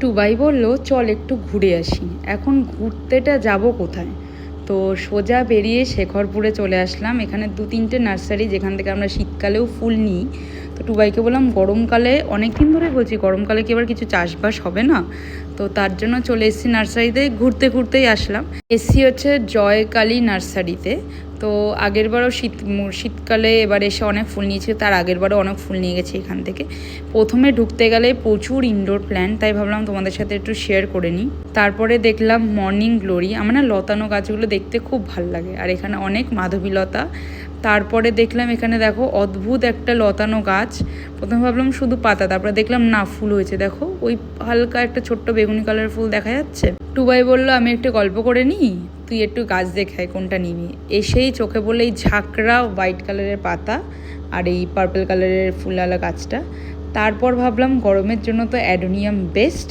টুবাই বলল চল একটু ঘুরে আসি। এখন ঘুরতেটা যাব কোথায়? তো সোজা বেরিয়ে শেখরপুরে চলে আসলাম। এখানে 2-3টে নার্সারি যেখান থেকে আমরা শীতকালেও ফুল নিই। তো টুবাইকে বললাম গরমকালে, অনেক দিন ধরে বলছি গরমকালে কি আবার কিছু চাষবাস হবে না, তো তার জন্য চলে এসেছি নার্সারিতে। ঘুরতে ঘুরতেই আসলাম, এসছি হচ্ছে জয়কালী নার্সারিতে। তো আগেরবারও শীতকালে এবার এসে অনেক ফুল নিয়েছি, তার আগেরবারও অনেক ফুল নিয়ে গেছি এখান থেকে। প্রথমে ঢুকতে গেলে প্রচুর ইনডোর প্ল্যান্ট, তাই ভাবলাম তোমাদের সাথে একটু শেয়ার করে নিই। তারপরে দেখলাম মর্নিং গ্লোরি। আমার না লতানো গাছগুলো দেখতে খুব ভাল লাগে, আর এখানে অনেক মাধবীলতা। তারপরে দেখলাম এখানে দেখো অদ্ভুত একটা লতানো গাছ। প্রথমে ভাবলাম শুধু পাতা, তারপরে দেখলাম না ফুল হয়েছে। দেখো ওই হালকা একটা ছোট্ট বেগুনি কালার ফুল দেখা যাচ্ছে। টুবাই বললো আমি একটু গল্প করে নিই, তুই একটু গাছ দেখায় কোনটা নিবি। এসেই চোখে বললে এই ঝাঁকড়া হোয়াইট কালারের পাতা আর এই পার্পল কালারের ফুলওয়ালা গাছটা। তারপর ভাবলাম গরমের জন্য তো অ্যাডোনিয়াম বেস্ট।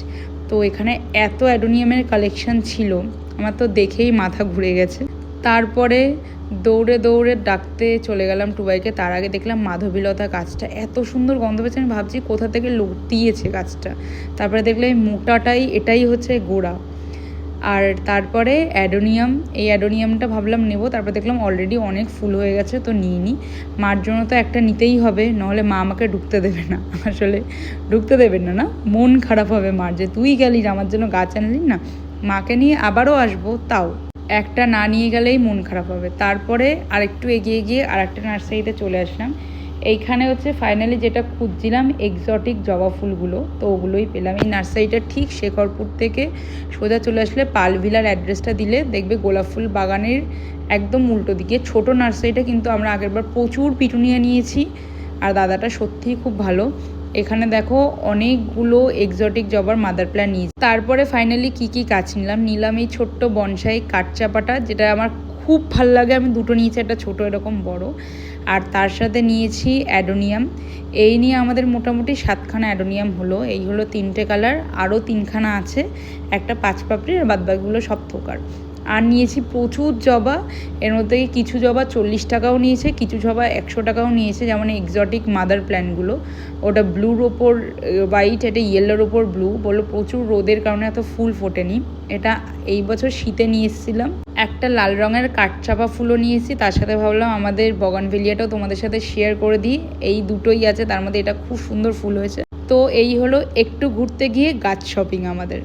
তো এখানে এত অ্যাডোনিয়ামের কালেকশন ছিল, আমার তো দেখেই মাথা ঘুরে গেছে। তারপরে দৌড়ে দৌড়ে ডাকতে চলে গেলাম টুবাইকে। তার আগে দেখলাম মাধবীলতা গাছটা এত সুন্দর গন্ধ পেয়েছে, আমি ভাবছি কোথা থেকে লতিয়েছে গাছটা। তারপরে দেখলে এই মোটাটাই এটাই হচ্ছে গোড়া। আর তারপরে অ্যাডোনিয়াম, এই অ্যাডোনিয়ামটা ভাবলাম নেব, তারপর দেখলাম অলরেডি অনেক ফুল হয়ে গেছে, তো নিয়ে নিই। মার জন্য তো একটা নিতেই হবে, নাহলে মা আমাকে ঢুকতে দেবে না। আসলে ঢুকতে দেবেন না, না মন খারাপ হবে মার, যে তুই গেলি আমার জন্য গাছ আনলি না। মাকে নিয়ে আবারও আসবো, তাও একটা না নিয়ে গেলেই মন খারাপ হবে। তারপরে আরেকটু এগিয়ে গিয়ে আর একটা নার্সারিতে চলে আসলাম। এইখানে হচ্ছে ফাইনালি যেটা খুঁজছিলাম এক্সোটিক জবা ফুলগুলো, তো ওগুলোই পেলাম। এই নার্সারিটা ঠিক শেখরপুর থেকে সোজা চলে আসলে পালভিলার অ্যাড্রেসটা দিলে দেখবে গোলাপ ফুল বাগানের একদম উল্টো দিকে ছোট নার্সারিটা। কিন্তু আমরা আগেরবার প্রচুর পিটুনিয়া নিয়েছি, আর দাদাটা সত্যিই খুব ভালো। এখানে দেখো অনেকগুলো এক্সোটিক জবার মাদার প্ল্যান্ট নিয়েছি। তারপরে ফাইনালি কি গাছ নিলাম এই ছোট্ট বনসাই কাঠচাপাটা, যেটা আমার খুব ভাল লাগে। আমি দুটো নিয়েছি, একটা ছোট এরকম বড়, আর তার সাথে নিয়েছি অ্যাডোনিয়াম। এই নিয়ে আমাদের মোটামুটি 7খানা অ্যাডোনিয়াম হলো। এই হলো 3টে কালার, আরও 3খানা আছে, একটা 5 পাপড়ির, আর বাদবাকিগুলো সব থোকার। আর নিয়েছি প্রচুর জবা, এর মধ্যে কিছু জবা 40 টাকাও নিয়েছে, কিছু জবা 100 টাকাও নিয়েছে। যেমন এক্সোটিক মাদার প্ল্যান্টগুলো, ওটা ব্লুর ওপর হোয়াইট, এটা ইয়েলোর ওপর ব্লু। বললো প্রচুর রোদের কারণে এত ফুল ফোটেনি। এটা এই বছর শীতে নিয়ে এসেছিলাম। একটা লাল রঙের কাঠচাপা ফুলও নিয়েছি, তার সাথে ভাবলাম আমাদের বগানভেলিয়াটাও তোমাদের সাথে শেয়ার করে দিই। এই দুটোই আছে, তার মধ্যে এটা খুব সুন্দর ফুল হয়েছে। তো এই হলো একটু ঘুরতে গিয়ে গাছ শপিং আমাদের।